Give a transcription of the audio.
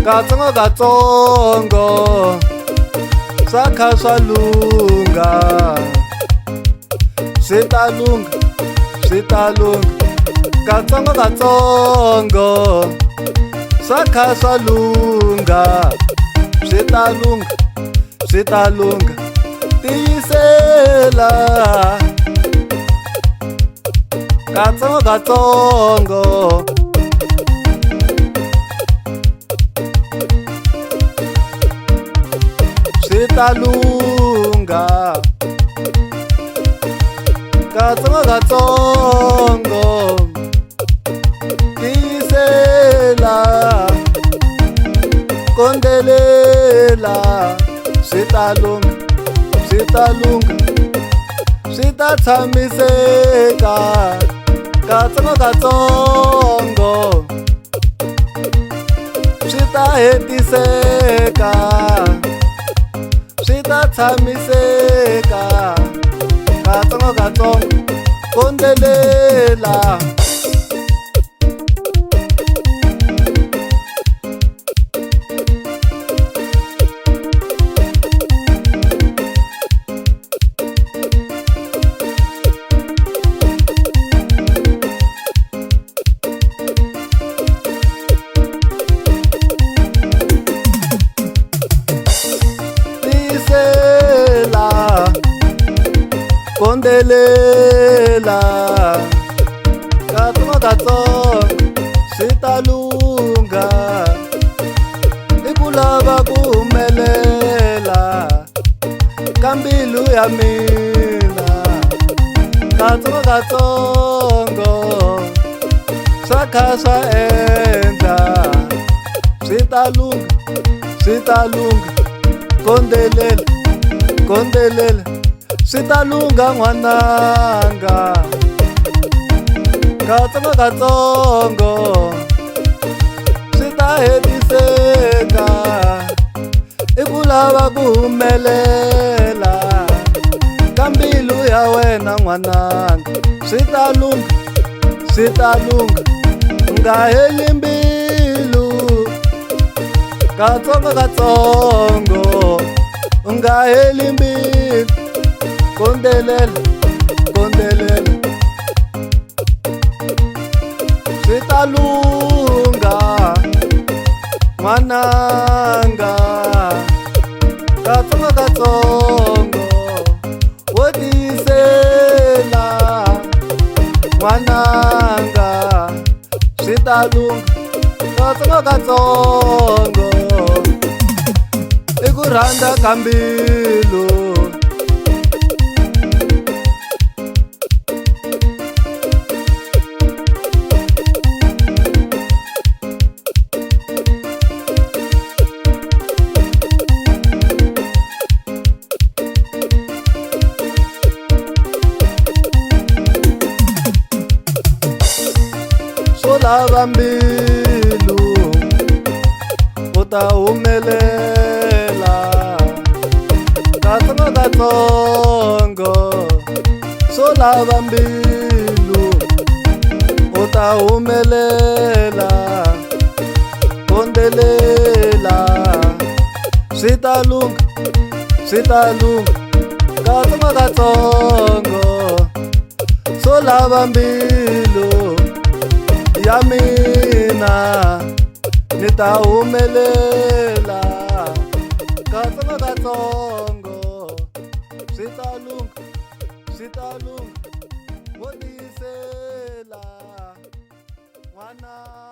katsongo katsongo swa kha swa lunga swi ta lunga katsongo katsongo swa kha swa lunga swi ta lunga tiyisela katsongo katsongo swi ta lunga katsongo katsongo tiyisela kondelela swi ta lunga swi ta tshamiseka katsongo katsongo swi ta hetiseka swi ta tshamiseka katsongo katsongo kondelela kondelela katsongo katsongo swi ta lunga i ku lava ku humelela ka mbilu ya mina katsongo katsongo swa kha swa endla swi ta lunga kondelela swi ta lunga n'wananga katsongo katsongo swi ta hetiseka i ku lava ku humelela ka mbilu ya wena n'wananga swi ta lunga nga heli mbilu katsongo katsongo nga heli mbilu kondelela swi ta lunga n'wananga katsongo katsongo wo tiyisela n'wananga swi ta lunga katsongo katsongo i ku rhandza ka mbilu lava mbilu u ta humelela katsongo katsongo swo lava mbilu u ta humelela kondelela swi ta lunga katsongo katsongo swo lava mbilu ya mina ni ta humelela katsongo katsongo swi ta lunga wo tiyisela n'wana